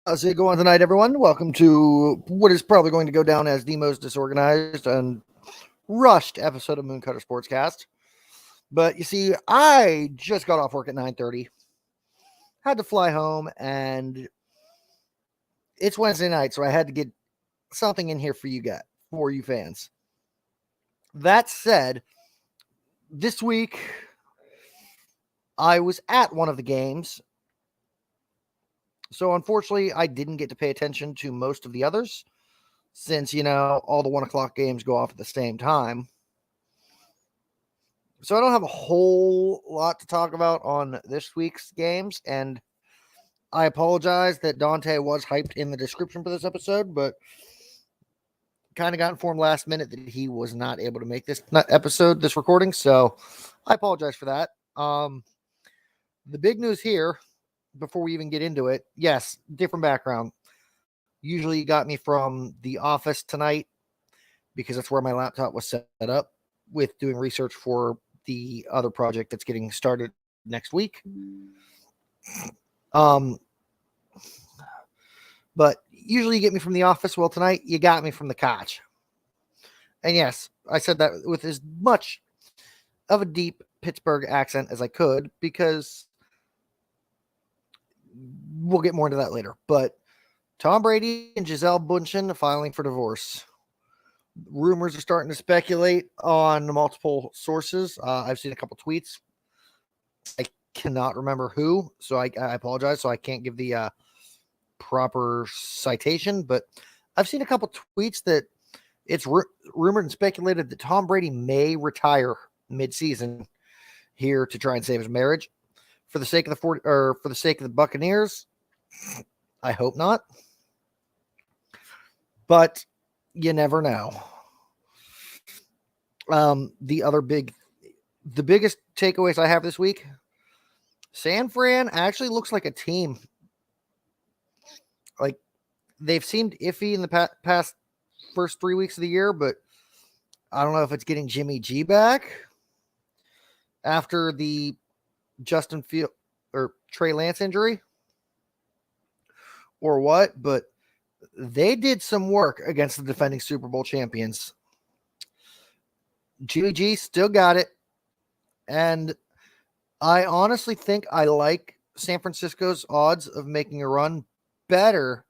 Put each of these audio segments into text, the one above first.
How's it going tonight, everyone? Welcome to what is probably going to go down as the most disorganized and rushed episode of Mooncutter Sportscast. But you see, I just got off work at 9:30, had to fly home, and it's Wednesday night, so I had to get something in here for you fans. That said, this week I was at one of the games, so unfortunately I didn't get to pay attention to most of the others, since, all the 1 o'clock games go off at the same time. So I don't have a whole lot to talk about on this week's games, and I apologize that Dante was hyped in the description for this episode, but kind of got informed last minute that he was not able to make this recording, so I apologize for that. The big news here, before we even get into it, yes, different background. Usually you got me from the office tonight because that's where my laptop was set up with doing research for the other project that's getting started next week. But usually you get me from the office. Well, tonight you got me from the couch. And yes, I said that with as much of a deep Pittsburgh accent as I could, because we'll get more into that later. But Tom Brady and Gisele Bündchen filing for divorce. Rumors are starting to speculate on multiple sources. I've seen a couple tweets. I cannot remember who, so I apologize. So I can't give the proper citation, but I've seen a couple tweets that it's rumored and speculated that Tom Brady may retire mid-season here to try and save his marriage. For the sake of for the sake of the Buccaneers, I hope not. But you never know. The biggest takeaways I have this week: San Fran actually looks like a team. Like, they've seemed iffy in the past first 3 weeks of the year, but I don't know if it's getting Jimmy G back after the Justin Field or Trey Lance injury or what, but they did some work against the defending Super Bowl champions. Jimmy G still got it, and I honestly think I like San Francisco's odds of making a run better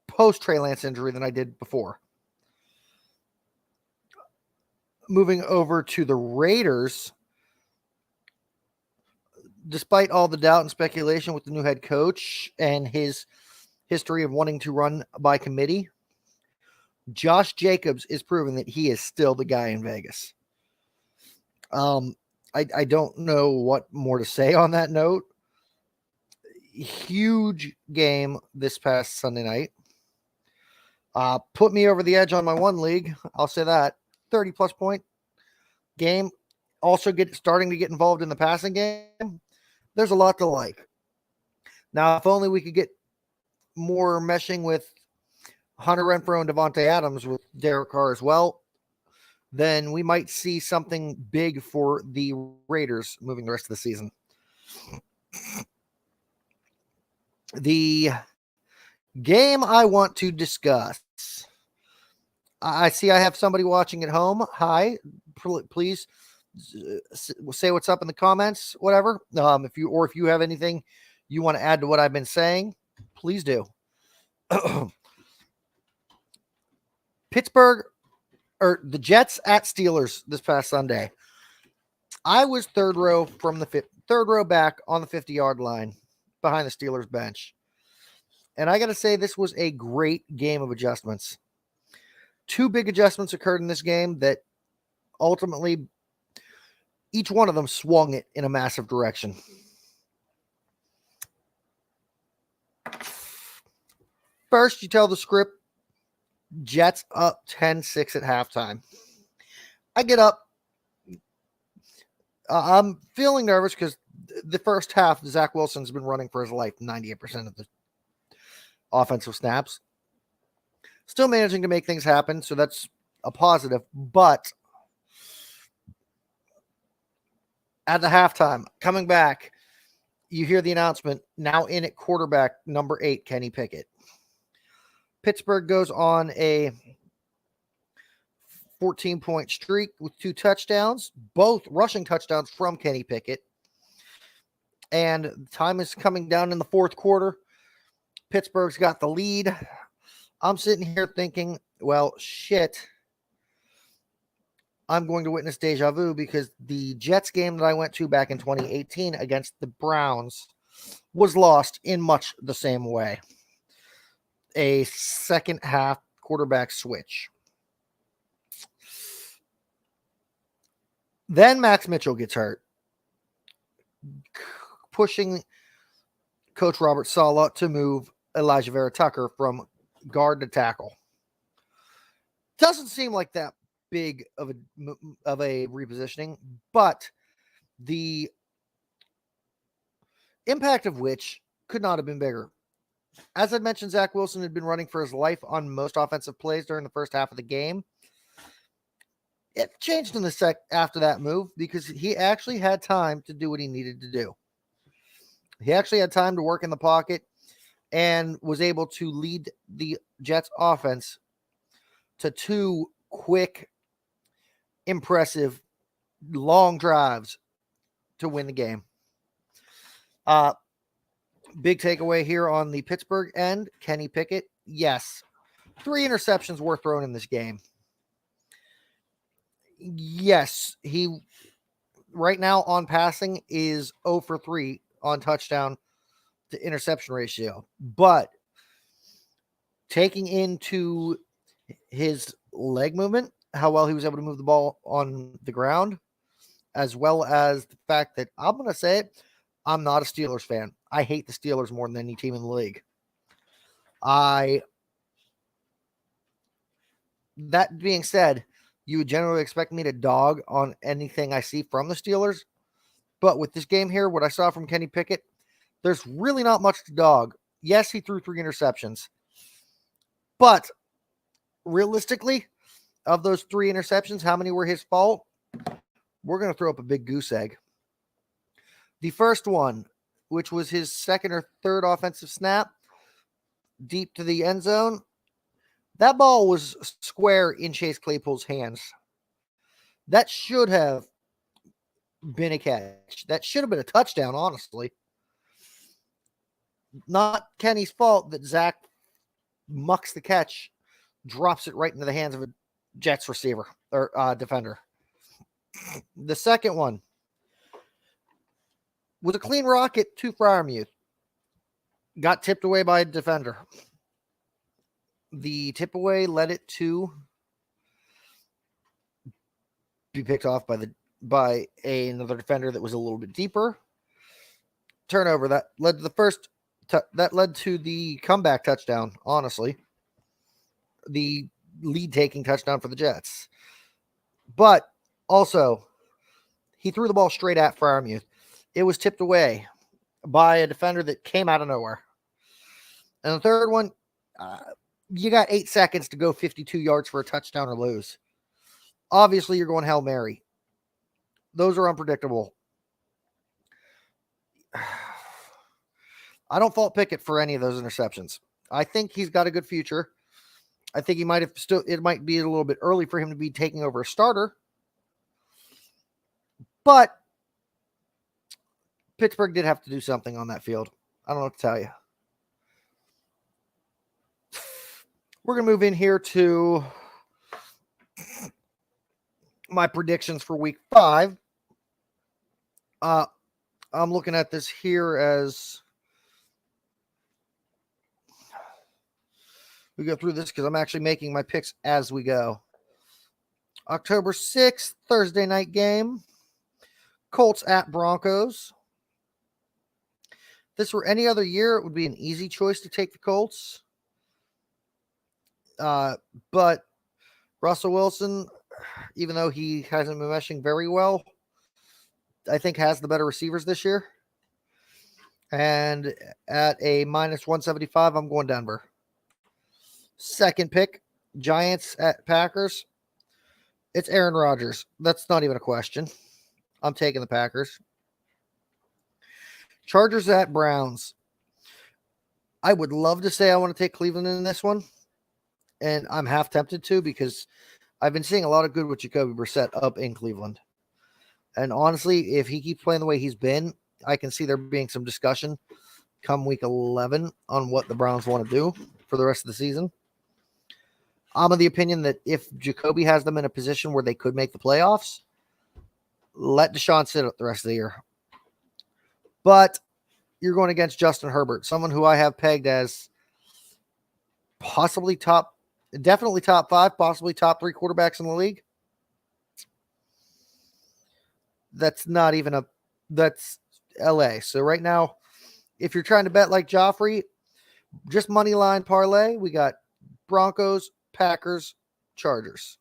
post Trey Lance injury than I did before. Moving over to the Raiders, despite all the doubt and speculation with the new head coach and his history of wanting to run by committee, Josh Jacobs is proving that he is still the guy in Vegas. I don't know what more to say on that note. Huge game this past Sunday night. Put me over the edge on my one league. I'll say that. 30-plus point game. Also starting to get involved in the passing game. There's a lot to like. Now, if only we could get more meshing with Hunter Renfrow and Devontae Adams with Derek Carr as well, then we might see something big for the Raiders moving the rest of the season. The game I want to discuss. I see I have somebody watching at home. Hi, please say what's up in the comments, whatever. If you have anything you want to add to what I've been saying, please do. Pittsburgh, or the Jets at Steelers this past Sunday. I was third row back on the 50-yard line behind the Steelers bench. And I got to say, this was a great game of adjustments. 2 big adjustments occurred in this game that ultimately each one of them swung it in a massive direction. First, you tell the script, Jets up 10-6 at halftime. I get up. I'm feeling nervous because the first half, Zach Wilson's been running for his life 98% of the offensive snaps. Still managing to make things happen, so that's a positive. But at the halftime, coming back, you hear the announcement, now in at quarterback, number 8, Kenny Pickett. Pittsburgh goes on a 14-point streak with 2 touchdowns, both rushing touchdowns from Kenny Pickett. And time is coming down in the fourth quarter. Pittsburgh's got the lead. I'm sitting here thinking, well, shit. I'm going to witness deja vu because the Jets game that I went to back in 2018 against the Browns was lost in much the same way. A second half quarterback switch. Then Max Mitchell gets hurt, pushing Coach Robert Saleh to move Elijah Vera Tucker from guard to tackle. Doesn't seem like that big of a repositioning, but the impact of which could not have been bigger. As I mentioned, Zach Wilson had been running for his life on most offensive plays during the first half of the game. It changed in the after that move because he actually had time to do what he needed to do. He actually had time to work in the pocket and was able to lead the Jets offense to 2 quick, impressive, long drives to win the game. Big takeaway here on the Pittsburgh end, Kenny Pickett. Yes, 3 interceptions were thrown in this game. Yes, he right now on passing is 0 for 3 on touchdown to interception ratio. But taking into his leg movement, how well he was able to move the ball on the ground, as well as the fact that, I'm going to say it, I'm not a Steelers fan. I hate the Steelers more than any team in the league. That being said, you would generally expect me to dog on anything I see from the Steelers. But with this game here, what I saw from Kenny Pickett, there's really not much to dog. Yes, he threw 3 interceptions. But realistically, of those 3 interceptions, how many were his fault? We're going to throw up a big goose egg. The first one, which was his second or third offensive snap, deep to the end zone, that ball was square in Chase Claypool's hands. That should have been a catch. That should have been a touchdown, honestly. Not Kenny's fault that Zach mucks the catch, drops it right into the hands of a Jets receiver or defender. The second one was a clean rocket to Freiermuth. Got tipped away by a defender. The tip away led it to be picked off by another defender that was a little bit deeper. Turnover that led to the comeback touchdown, honestly. The lead taking touchdown for the Jets. But also, he threw the ball straight at Freiermuth. It was tipped away by a defender that came out of nowhere. And the third one, you got 8 seconds to go 52 yards for a touchdown or lose. Obviously, you're going Hail Mary. Those are unpredictable. I don't fault Pickett for any of those interceptions. I think he's got a good future. I think it might be a little bit early for him to be taking over a starter. But Pittsburgh did have to do something on that field. I don't know what to tell you. We're going to move in here to my predictions for week 5. I'm looking at this here as we go through this because I'm actually making my picks as we go. October 6th, Thursday night game. Colts at Broncos. If this were any other year, it would be an easy choice to take the Colts. But Russell Wilson, even though he hasn't been meshing very well, I think has the better receivers this year. And at a minus 175, I'm going Denver. Second pick, Giants at Packers. It's Aaron Rodgers. That's not even a question. I'm taking the Packers. Chargers at Browns. I would love to say I want to take Cleveland in this one, and I'm half tempted to because I've been seeing a lot of good with Jacoby Brissett up in Cleveland. And honestly, if he keeps playing the way he's been, I can see there being some discussion come week 11 on what the Browns want to do for the rest of the season. I'm of the opinion that if Jacoby has them in a position where they could make the playoffs, let Deshaun sit the rest of the year. But you're going against Justin Herbert, someone who I have pegged as definitely top 5, possibly top 3 quarterbacks in the league. That's LA. So right now, if you're trying to bet like Geoffrey, just money line parlay, we got Broncos, Packers, Chargers.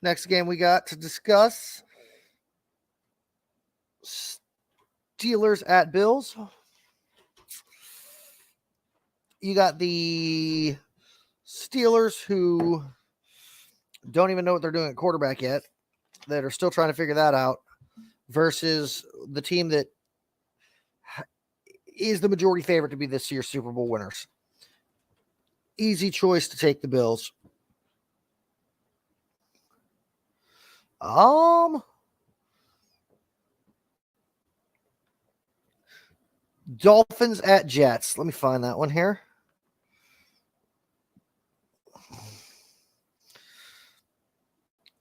Next game we got to discuss, Steelers at Bills. You got the Steelers, who don't even know what they're doing at quarterback yet, that are still trying to figure that out, versus the team that is the majority favorite to be this year's Super Bowl winners. Easy choice to take the Bills. Dolphins at Jets. Let me find that one here.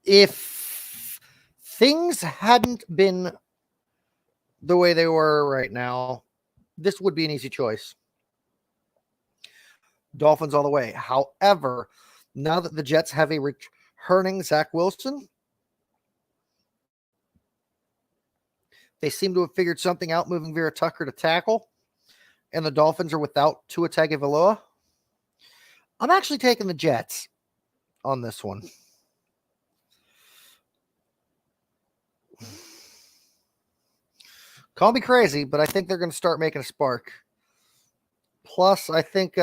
If things hadn't been the way they were right now, this would be an easy choice. Dolphins all the way. However, now that the Jets have a returning Zach Wilson, they seem to have figured something out, moving Vera Tucker to tackle, and the Dolphins are without Tua Tagovailoa. I'm actually taking the Jets on this one. Call me crazy, but I think they're going to start making a spark. Plus, I think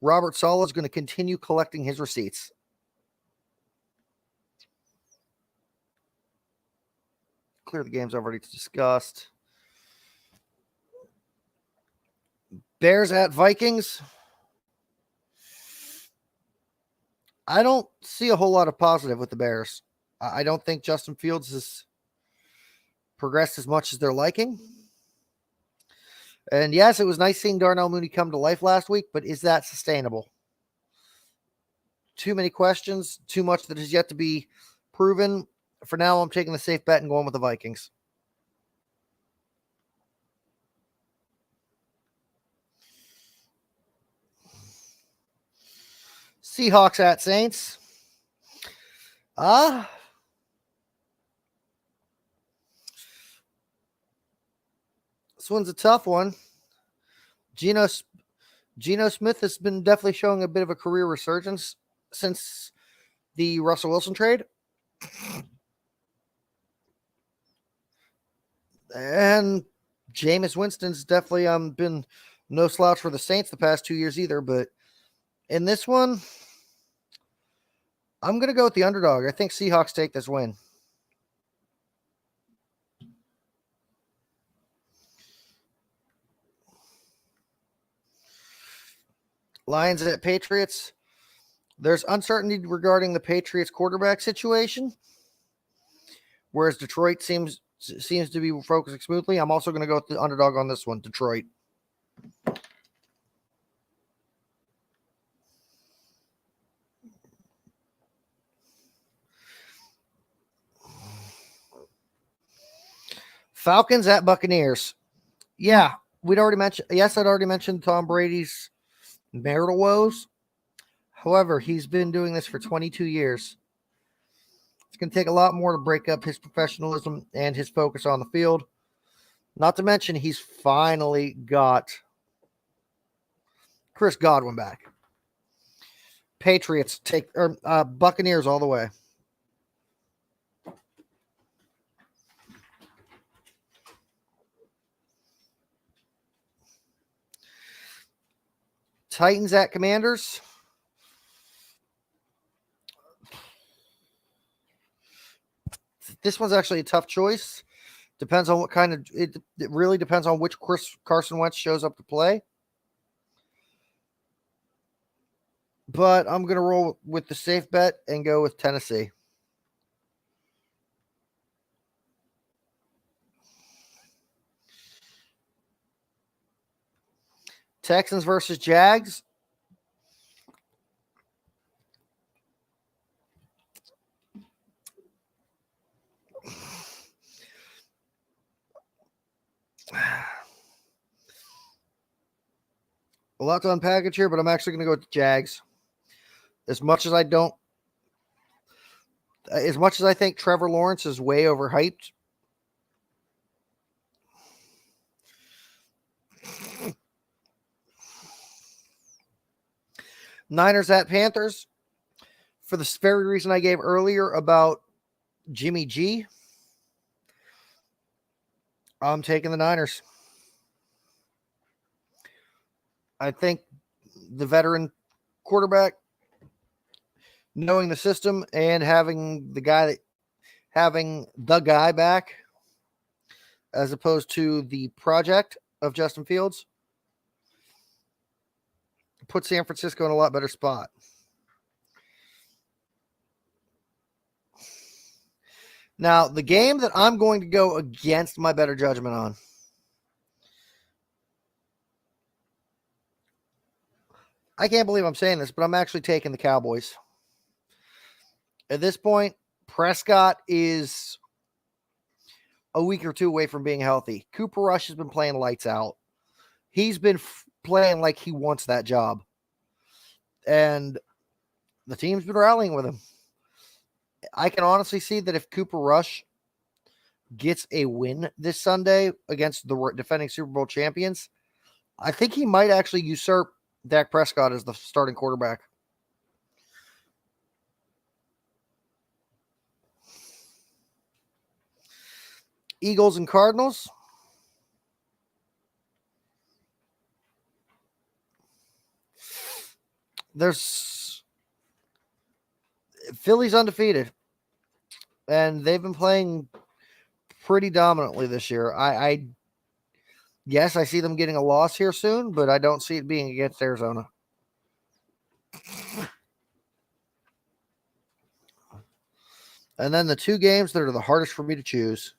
Robert Saleh is going to continue collecting his receipts. Clear the games I've already discussed. Bears at Vikings. I don't see a whole lot of positive with the Bears. I don't think Justin Fields has progressed as much as they're liking. And yes, it was nice seeing Darnell Mooney come to life last week, but is that sustainable? Too many questions, too much that is yet to be proven. For now, I'm taking the safe bet and going with the Vikings. Seahawks at Saints. This one's a tough one. Geno Smith has been definitely showing a bit of a career resurgence since the Russell Wilson trade. And Jameis Winston's definitely been no slouch for the Saints the past 2 years either. But in this one, I'm going to go with the underdog. I think Seahawks take this win. Lions at Patriots. There's uncertainty regarding the Patriots quarterback situation, whereas Detroit seems to be focusing smoothly. I'm also going to go with the underdog on this one, Detroit. Falcons at Buccaneers. Yeah, I'd already mentioned Tom Brady's marital woes. However, he's been doing this for 22 years. It's going to take a lot more to break up his professionalism and his focus on the field. Not to mention, he's finally got Chris Godwin back. Patriots Buccaneers all the way. Titans at Commanders. This one's actually a tough choice. Depends on what kind of it really depends on which Carson Wentz shows up to play. But I'm going to roll with the safe bet and go with Tennessee. Texans versus Jags. A lot to unpackage here, but I'm actually going to go with the Jags. As much as I think Trevor Lawrence is way overhyped, Niners at Panthers, for the very reason I gave earlier about Jimmy G, I'm taking the Niners. I think the veteran quarterback, knowing the system and having the guy back, as opposed to the project of Justin Fields, put San Francisco in a lot better spot. Now, the game that I'm going to go against my better judgment on, I can't believe I'm saying this, but I'm actually taking the Cowboys. At this point, Prescott is a week or two away from being healthy. Cooper Rush has been playing lights out. He's been playing like he wants that job. And the team's been rallying with him. I can honestly see that if Cooper Rush gets a win this Sunday against the defending Super Bowl champions, I think he might actually usurp Dak Prescott as the starting quarterback. Eagles and Cardinals. There's Philly's undefeated, and they've been playing pretty dominantly this year. Yes, I see them getting a loss here soon, but I don't see it being against Arizona. And then the two games that are the hardest for me to choose.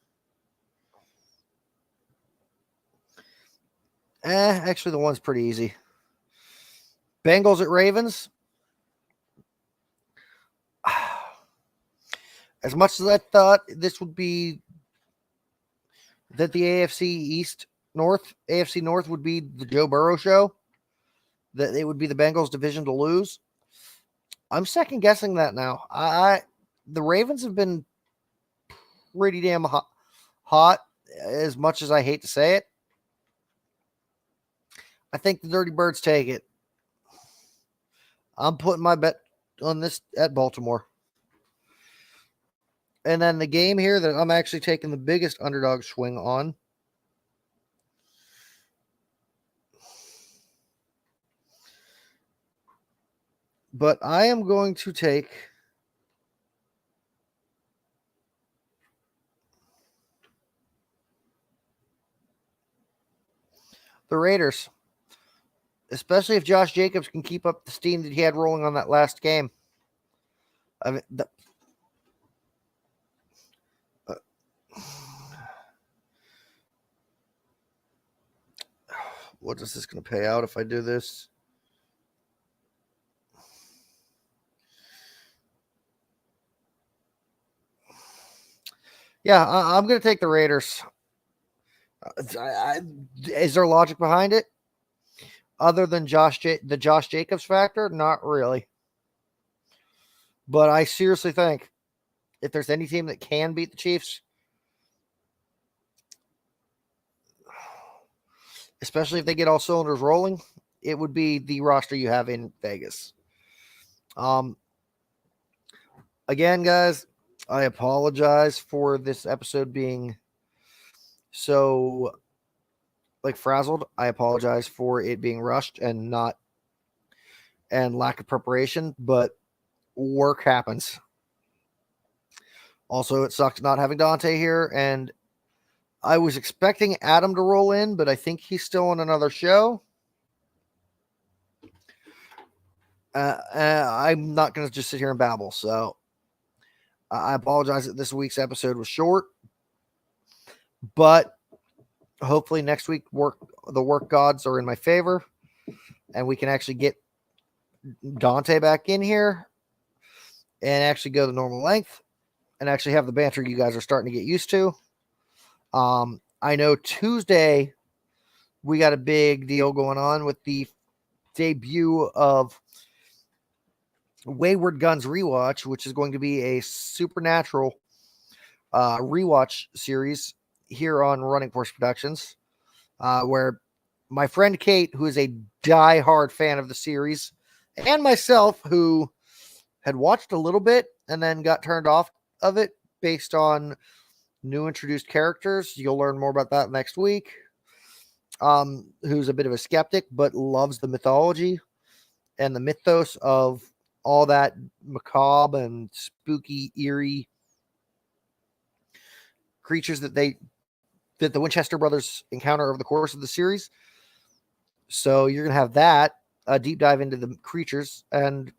Actually, the one's pretty easy. Bengals at Ravens. As much as I thought this would be that the AFC North would be the Joe Burrow show, that it would be the Bengals division to lose, I'm second guessing that now. The Ravens have been pretty damn hot, as much as I hate to say it. I think the Dirty Birds take it. I'm putting my bet on this at Baltimore. And then the game here that I'm actually taking the biggest underdog swing on. But I am going to take the Raiders. Especially if Josh Jacobs can keep up the steam that he had rolling on that last game. I mean, what is this going to pay out if I do this? Yeah, I'm going to take the Raiders. Is there logic behind it? Other than the Josh Jacobs factor? Not really. But I seriously think if there's any team that can beat the Chiefs, especially if they get all cylinders rolling, it would be the roster you have in Vegas. Again, guys, I apologize for this episode being so frazzled. I apologize for it being rushed and lack of preparation, but work happens. Also, it sucked not having Dante here, and I was expecting Adam to roll in, but I think he's still on another show. I'm not going to just sit here and babble. So I apologize that this week's episode was short, but hopefully next week the work gods are in my favor and we can actually get Dante back in here and actually go the normal length and actually have the banter you guys are starting to get used to. I know Tuesday we got a big deal going on with the debut of Wayward Guns Rewatch, which is going to be a supernatural rewatch series here on Running Force Productions, where my friend Kate, who is a die-hard fan of the series, and myself, who had watched a little bit and then got turned off of it based on new introduced characters. You'll learn more about that next week. Who's a bit of a skeptic, but loves the mythology and the mythos of all that macabre and spooky, eerie creatures that the Winchester brothers encounter over the course of the series. So you're going to have that, a deep dive into the creatures. And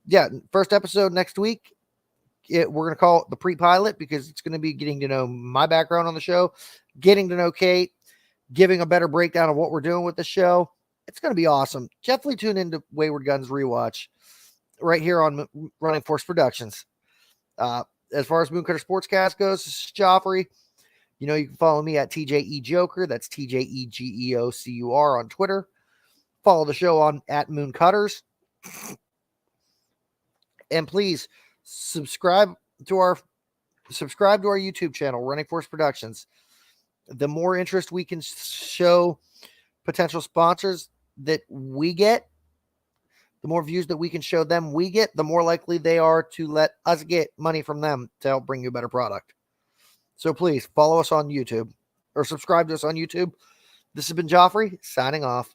yeah, first episode next week, we're going to call it the pre-pilot because it's going to be getting to know my background on the show, getting to know Kate, giving a better breakdown of what we're doing with the show. It's going to be awesome. Definitely tune into Wayward Guns Rewatch right here on Running Force Productions. As far as Mooncutter Sportscast goes, this is Geoffrey. You know, you can follow me at TJE Joker. That's TJEGEOCUR on Twitter. Follow the show on at Mooncutters. And please subscribe to our YouTube channel, Running Force Productions. The more interest we can show potential sponsors that we get, the more views that we can show them we get, the more likely they are to let us get money from them to help bring you a better product. So please follow us on YouTube or subscribe to us on YouTube. This has been Geoffrey signing off.